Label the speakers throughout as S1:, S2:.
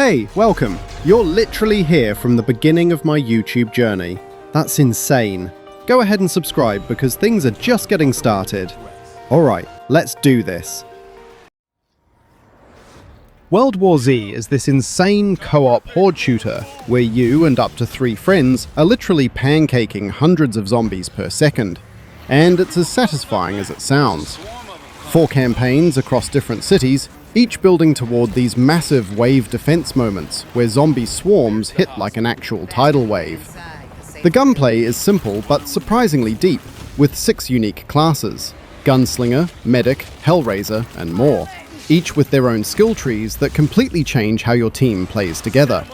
S1: Hey, welcome. You're literally here from the beginning of my YouTube journey. That's insane. Go ahead and subscribe because things are just getting started. Alright, let's do this. World War Z is this insane co-op horde shooter where you and up to 3 friends are literally pancaking hundreds of zombies per second. And it's as satisfying as it sounds. 4 campaigns across different cities, each building toward these massive wave defense moments where zombie swarms hit like an actual tidal wave. The gunplay is simple but surprisingly deep, with 6 unique classes: Gunslinger, Medic, Hellraiser, and more, each with their own skill trees that completely change how your team plays together.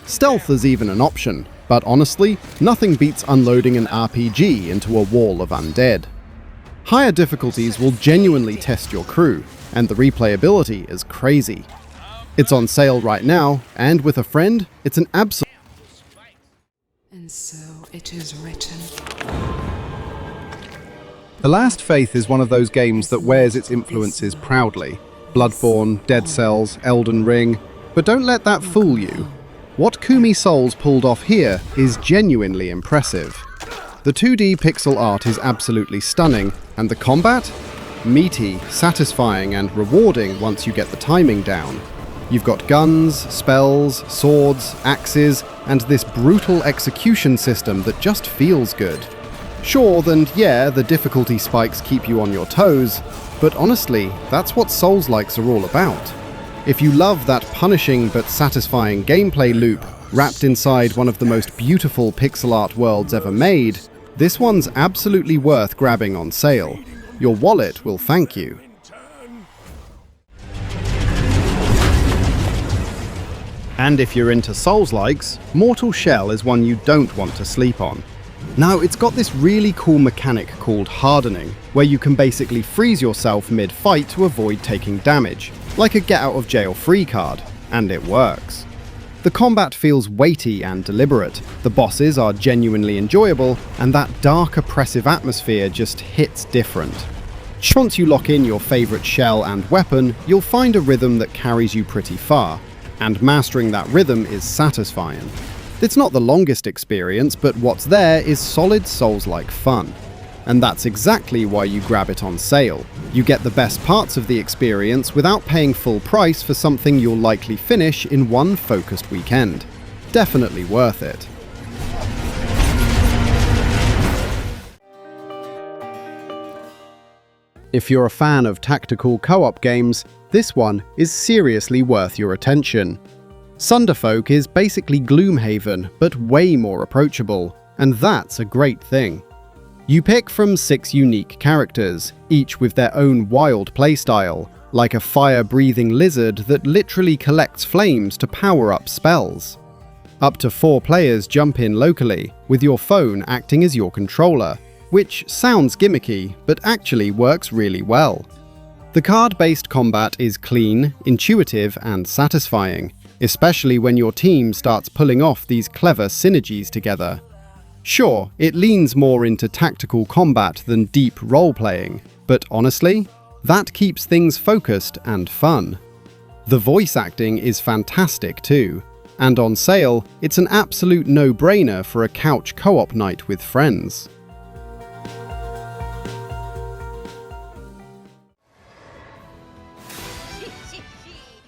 S1: Stealth is even an option, but honestly, nothing beats unloading an RPG into a wall of undead. Higher difficulties will genuinely test your crew, and the replayability is crazy. It's on sale right now, and with a friend, it's an absolute...
S2: And so it is written.
S1: The Last Faith is one of those games that wears its influences proudly. Bloodborne, Dead Cells, Elden Ring. But don't let that fool you. What Kumi Souls pulled off here is genuinely impressive. The 2D pixel art is absolutely stunning, and the combat? Meaty, satisfying, and rewarding once you get the timing down. You've got guns, spells, swords, axes, and this brutal execution system that just feels good. Sure, then yeah, the difficulty spikes keep you on your toes, but honestly, that's what Souls-likes are all about. If you love that punishing but satisfying gameplay loop wrapped inside one of the most beautiful pixel art worlds ever made, this one's absolutely worth grabbing on sale. Your wallet will thank you. And if you're into Souls-likes, Mortal Shell is one you don't want to sleep on. Now, it's got this really cool mechanic called hardening, where you can basically freeze yourself mid-fight to avoid taking damage, like a get-out-of-jail-free card, and it works. The combat feels weighty and deliberate, the bosses are genuinely enjoyable, and that dark, oppressive atmosphere just hits different. Once you lock in your favourite shell and weapon, you'll find a rhythm that carries you pretty far, and mastering that rhythm is satisfying. It's not the longest experience, but what's there is solid Souls-like fun. And that's exactly why you grab it on sale. You get the best parts of the experience without paying full price for something you'll likely finish in one focused weekend. Definitely worth it. If you're a fan of tactical co-op games, this one is seriously worth your attention. Sunderfolk is basically Gloomhaven, but way more approachable, and that's a great thing. You pick from 6 unique characters, each with their own wild playstyle, like a fire-breathing lizard that literally collects flames to power up spells. Up to 4 players jump in locally, with your phone acting as your controller, which sounds gimmicky, but actually works really well. The card-based combat is clean, intuitive, and satisfying, especially when your team starts pulling off these clever synergies together. Sure, it leans more into tactical combat than deep role-playing, but honestly, that keeps things focused and fun. The voice acting is fantastic too, and on sale, it's an absolute no-brainer for a couch co-op night with friends.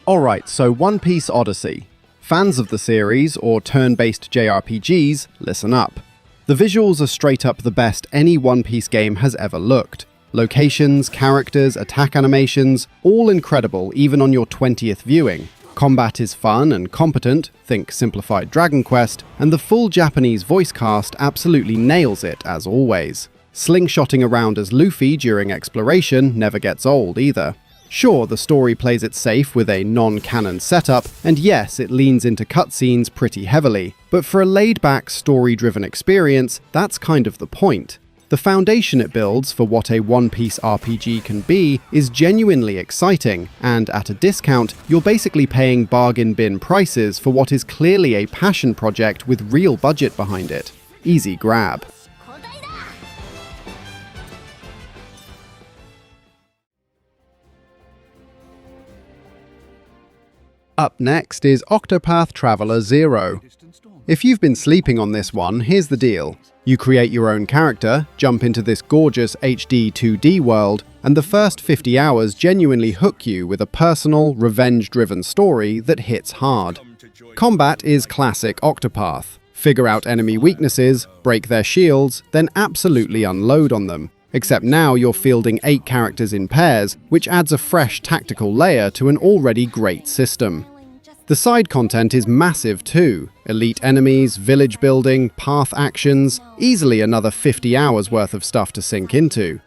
S1: Alright, so One Piece Odyssey. Fans of the series, or turn-based JRPGs, listen up. The visuals are straight up the best any One Piece game has ever looked. Locations, characters, attack animations, all incredible even on your 20th viewing. Combat is fun and competent, think simplified Dragon Quest, and the full Japanese voice cast absolutely nails it as always. Slingshotting around as Luffy during exploration never gets old either. Sure, the story plays it safe with a non-canon setup, and yes, it leans into cutscenes pretty heavily, but for a laid-back, story-driven experience, that's kind of the point. The foundation it builds for what a One Piece RPG can be is genuinely exciting, and at a discount, you're basically paying bargain bin prices for what is clearly a passion project with real budget behind it. Easy grab. Up next is Octopath Traveler 0. If you've been sleeping on this one, here's the deal. You create your own character, jump into this gorgeous HD 2D world, and the first 50 hours genuinely hook you with a personal, revenge-driven story that hits hard. Combat is classic Octopath. Figure out enemy weaknesses, break their shields, then absolutely unload on them. Except now you're fielding 8 characters in pairs, which adds a fresh tactical layer to an already great system. The side content is massive too. Elite enemies, village building, path actions, easily another 50 hours worth of stuff to sink into.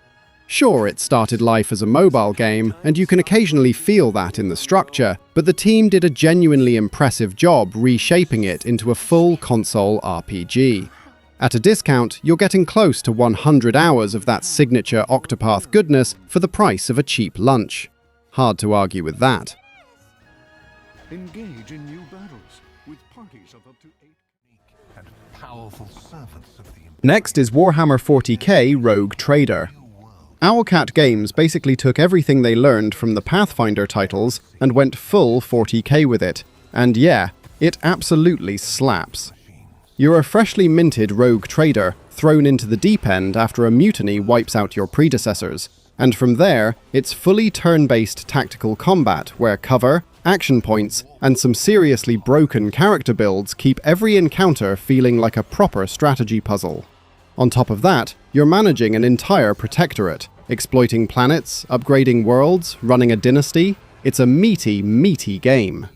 S1: Sure, it started life as a mobile game, and you can occasionally feel that in the structure, but the team did a genuinely impressive job reshaping it into a full console RPG. At a discount, you're getting close to 100 hours of that signature Octopath goodness for the price of a cheap lunch. Hard to argue with that.
S3: Engage in new battles with parties of up to 8 and powerful servants of the
S1: Next is Warhammer 40k Rogue Trader. Owlcat Games basically took everything they learned from the Pathfinder titles and went full 40k with it. And yeah, it absolutely slaps. You're a freshly minted rogue trader thrown into the deep end after a mutiny wipes out your predecessors. And from there, it's fully turn-based tactical combat where cover, action points, and some seriously broken character builds keep every encounter feeling like a proper strategy puzzle. On top of that, you're managing an entire protectorate, exploiting planets, upgrading worlds, running a dynasty. It's a meaty game.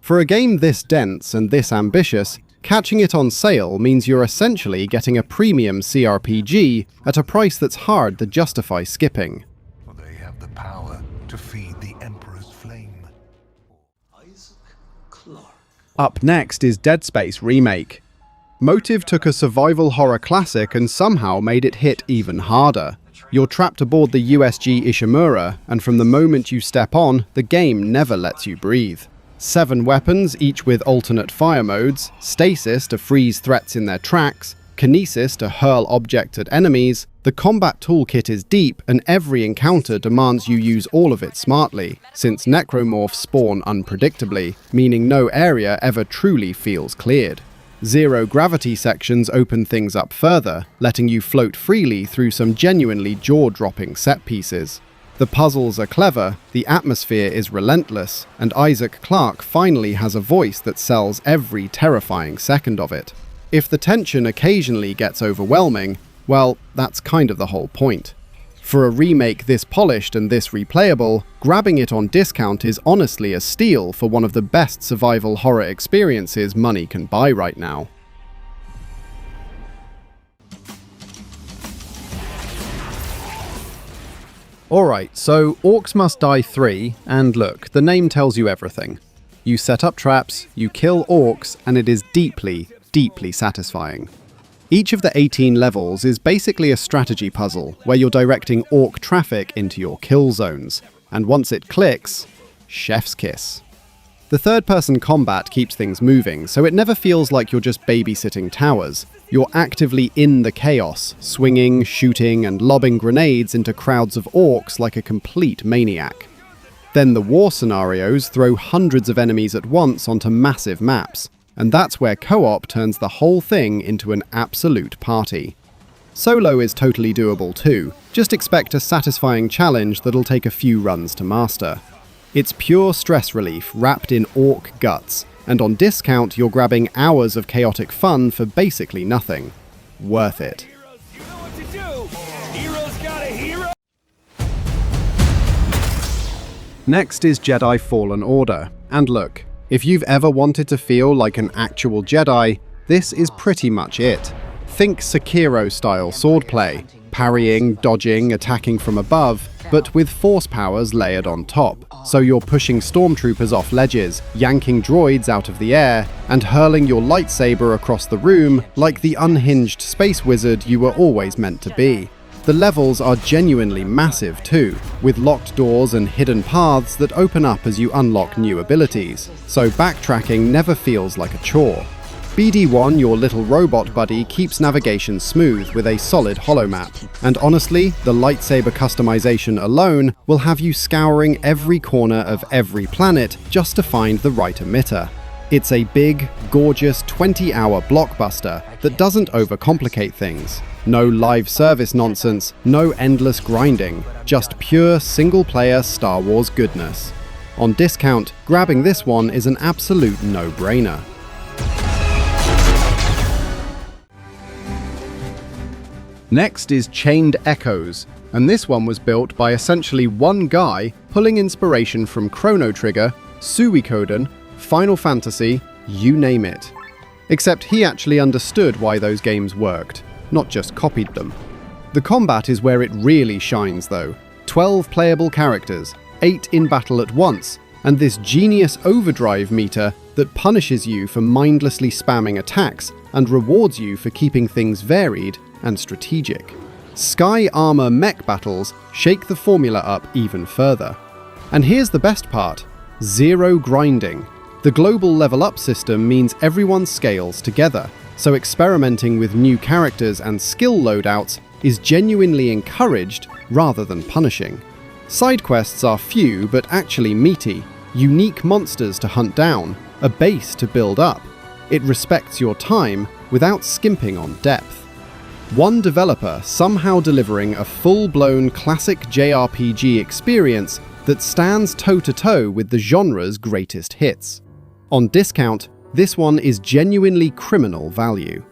S1: For a game this dense and this ambitious, catching it on sale means you're essentially getting a premium CRPG at a price that's hard to justify skipping.
S3: For they have the power to feed the Emperor's flame.
S1: Up next is Dead Space Remake. Motive took a survival horror classic and somehow made it hit even harder. You're trapped aboard the USG Ishimura, and from the moment you step on, the game never lets you breathe. 7 weapons, each with alternate fire modes, stasis to freeze threats in their tracks, kinesis to hurl objects at enemies. The combat toolkit is deep, and every encounter demands you use all of it smartly, since necromorphs spawn unpredictably, meaning no area ever truly feels cleared. Zero gravity sections open things up further, letting you float freely through some genuinely jaw-dropping set pieces. The puzzles are clever, the atmosphere is relentless, and Isaac Clarke finally has a voice that sells every terrifying second of it. If the tension occasionally gets overwhelming, well, that's kind of the whole point. For a remake this polished and this replayable, grabbing it on discount is honestly a steal for one of the best survival horror experiences money can buy right now. Alright, so Orcs Must Die 3, and look, the name tells you everything. You set up traps, you kill orcs, and it is deeply satisfying. Each of the 18 levels is basically a strategy puzzle, where you're directing orc traffic into your kill zones, and once it clicks, chef's kiss. The third-person combat keeps things moving, so it never feels like you're just babysitting towers. You're actively in the chaos, swinging, shooting, and lobbing grenades into crowds of orcs like a complete maniac. Then the war scenarios throw hundreds of enemies at once onto massive maps, and that's where co-op turns the whole thing into an absolute party. Solo is totally doable too, just expect a satisfying challenge that'll take a few runs to master. It's pure stress relief wrapped in orc guts, and on discount you're grabbing hours of chaotic fun for basically nothing. Worth it. Next is Jedi Fallen Order, and look, if you've ever wanted to feel like an actual Jedi, this is pretty much it. Think Sekiro-style swordplay, parrying, dodging, attacking from above, but with force powers layered on top. So you're pushing stormtroopers off ledges, yanking droids out of the air, and hurling your lightsaber across the room like the unhinged space wizard you were always meant to be. The levels are genuinely massive too, with locked doors and hidden paths that open up as you unlock new abilities, so backtracking never feels like a chore. BD1, your little robot buddy, keeps navigation smooth with a solid holomap. And honestly, the lightsaber customization alone will have you scouring every corner of every planet just to find the right emitter. It's a big, gorgeous 20-hour blockbuster that doesn't overcomplicate things. No live service nonsense, no endless grinding, just pure single-player Star Wars goodness. On discount, grabbing this one is an absolute no-brainer. Next is Chained Echoes, and this one was built by essentially one guy pulling inspiration from Chrono Trigger, Suikoden, Final Fantasy, you name it. Except he actually understood why those games worked, not just copied them. The combat is where it really shines though. 12 playable characters, 8 in battle at once, and this genius overdrive meter that punishes you for mindlessly spamming attacks and rewards you for keeping things varied and strategic. Sky Armor mech battles shake the formula up even further. And here's the best part: zero grinding. The global level up system means everyone scales together, so experimenting with new characters and skill loadouts is genuinely encouraged rather than punishing. Side quests are few but actually meaty, unique monsters to hunt down, a base to build up. It respects your time without skimping on depth. One developer somehow delivering a full-blown classic JRPG experience that stands toe-to-toe with the genre's greatest hits. On discount, this one is genuinely criminal value.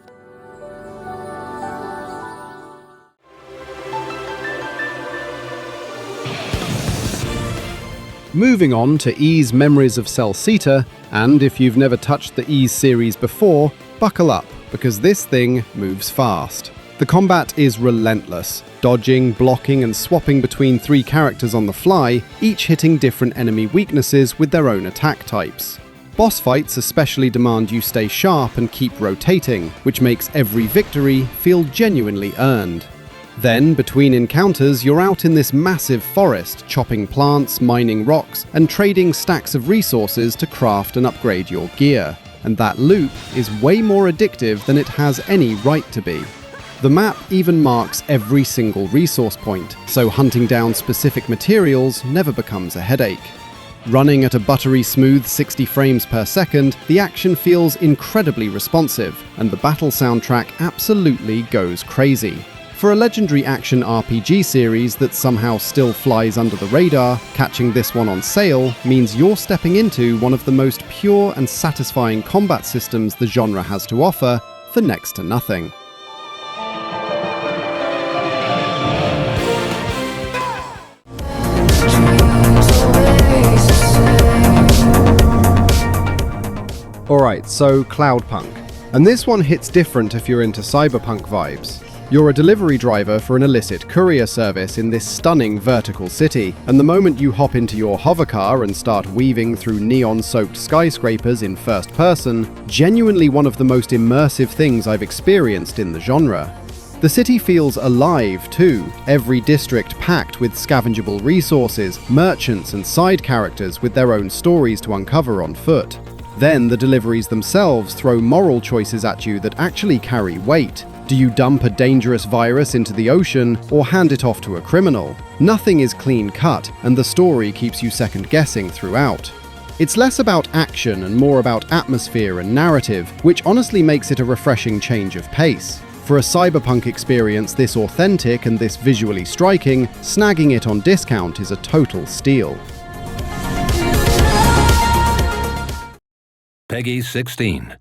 S1: Moving on to Ys Memories of Celceta, and if you've never touched the Ys series before, buckle up, because this thing moves fast. The combat is relentless, dodging, blocking and swapping between 3 characters on the fly, each hitting different enemy weaknesses with their own attack types. Boss fights especially demand you stay sharp and keep rotating, which makes every victory feel genuinely earned. Then, between encounters, you're out in this massive forest, chopping plants, mining rocks, and trading stacks of resources to craft and upgrade your gear. And that loop is way more addictive than it has any right to be. The map even marks every single resource point, so hunting down specific materials never becomes a headache. Running at a buttery smooth 60 frames per second, the action feels incredibly responsive, and the battle soundtrack absolutely goes crazy. For a legendary action RPG series that somehow still flies under the radar, catching this one on sale means you're stepping into one of the most pure and satisfying combat systems the genre has to offer for next to nothing. Alright, so Cloudpunk. And this one hits different if you're into cyberpunk vibes. You're a delivery driver for an illicit courier service in this stunning vertical city, and the moment you hop into your hovercar and start weaving through neon-soaked skyscrapers in first person, genuinely one of the most immersive things I've experienced in the genre. The city feels alive too, every district packed with scavengeable resources, merchants and side characters with their own stories to uncover on foot. Then the deliveries themselves throw moral choices at you that actually carry weight. Do you dump a dangerous virus into the ocean or hand it off to a criminal? Nothing is clean cut, and the story keeps you second guessing throughout. It's less about action and more about atmosphere and narrative, which honestly makes it a refreshing change of pace. For a cyberpunk experience this authentic and this visually striking, snagging it on discount is a total steal.
S4: Peggy 16.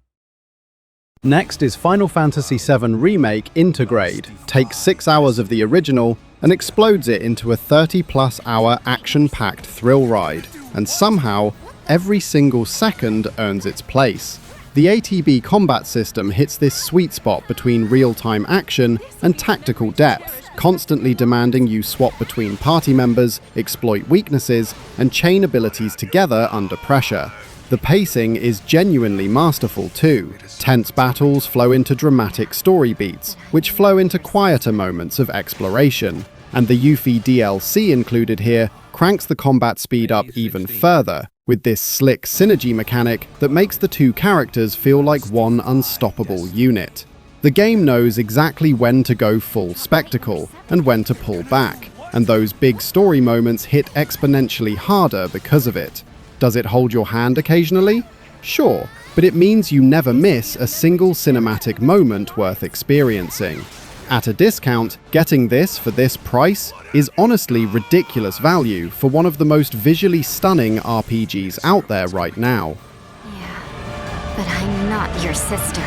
S1: Next is Final Fantasy VII Remake Intergrade. Takes 6 hours of the original and explodes it into a 30-plus hour action-packed thrill ride. And somehow, every single second earns its place. The ATB combat system hits this sweet spot between real-time action and tactical depth, constantly demanding you swap between party members, exploit weaknesses, and chain abilities together under pressure. The pacing is genuinely masterful too. Tense battles flow into dramatic story beats, which flow into quieter moments of exploration. And the Yuffie DLC included here cranks the combat speed up even further, with this slick synergy mechanic that makes the two characters feel like one unstoppable unit. The game knows exactly when to go full spectacle and when to pull back, and those big story moments hit exponentially harder because of it. Does it hold your hand occasionally? Sure, but it means you never miss a single cinematic moment worth experiencing. At a discount, getting this for this price is honestly ridiculous value for one of the most visually stunning RPGs out there right now.
S4: Yeah, but I'm not your sister.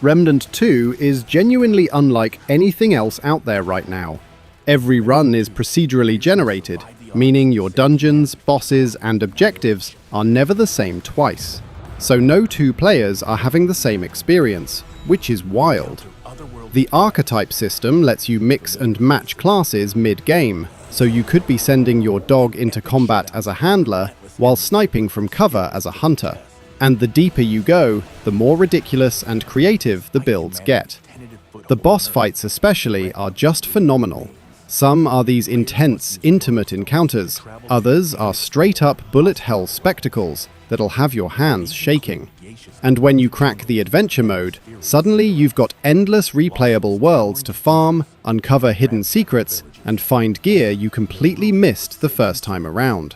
S1: Remnant 2 is genuinely unlike anything else out there right now. Every run is procedurally generated, meaning your dungeons, bosses, and objectives are never the same twice. So no two players are having the same experience, which is wild. The archetype system lets you mix and match classes mid-game, so you could be sending your dog into combat as a handler while sniping from cover as a hunter. And the deeper you go, the more ridiculous and creative the builds get. The boss fights especially are just phenomenal. Some are these intense, intimate encounters. Others are straight-up bullet hell spectacles that'll have your hands shaking. And when you crack the adventure mode, suddenly you've got endless replayable worlds to farm, uncover hidden secrets, and find gear you completely missed the first time around.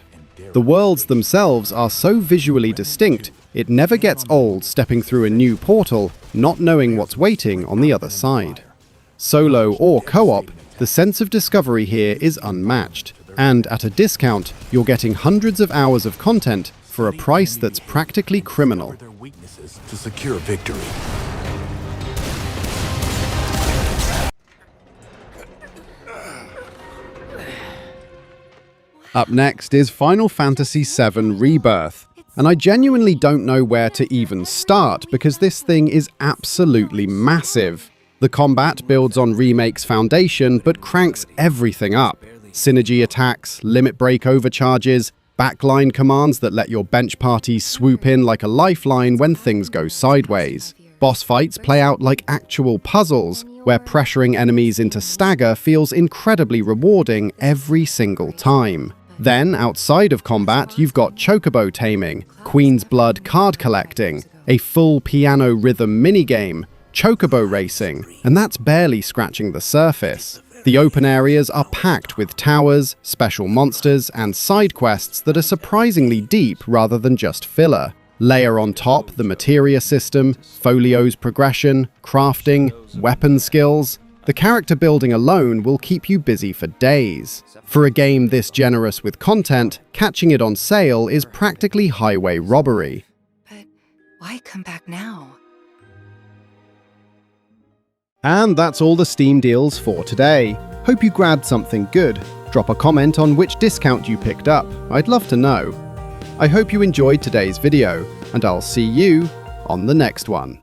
S1: The worlds themselves are so visually distinct, it never gets old stepping through a new portal, not knowing what's waiting on the other side. Solo or co-op, the sense of discovery here is unmatched, and at a discount, you're getting hundreds of hours of content for a price that's practically criminal.
S3: To secure victory.
S1: Up next is Final Fantasy VII Rebirth, and I genuinely don't know where to even start because this thing is absolutely massive. The combat builds on Remake's foundation but cranks everything up. Synergy attacks, limit break overcharges, backline commands that let your bench party swoop in like a lifeline when things go sideways. Boss fights play out like actual puzzles, where pressuring enemies into stagger feels incredibly rewarding every single time. Then, outside of combat, you've got chocobo taming, Queen's Blood card collecting, a full piano rhythm minigame, chocobo racing, and that's barely scratching the surface. The open areas are packed with towers, special monsters, and side quests that are surprisingly deep rather than just filler. Layer on top the materia system, folios progression, crafting, weapon skills. The character building alone will keep you busy for days. For a game this generous with content, catching it on sale is practically highway robbery.
S2: But why come back now?
S1: And that's all the Steam deals for today. Hope you grabbed something good. Drop a comment on which discount you picked up. I'd love to know. I hope you enjoyed today's video, and I'll see you on the next one.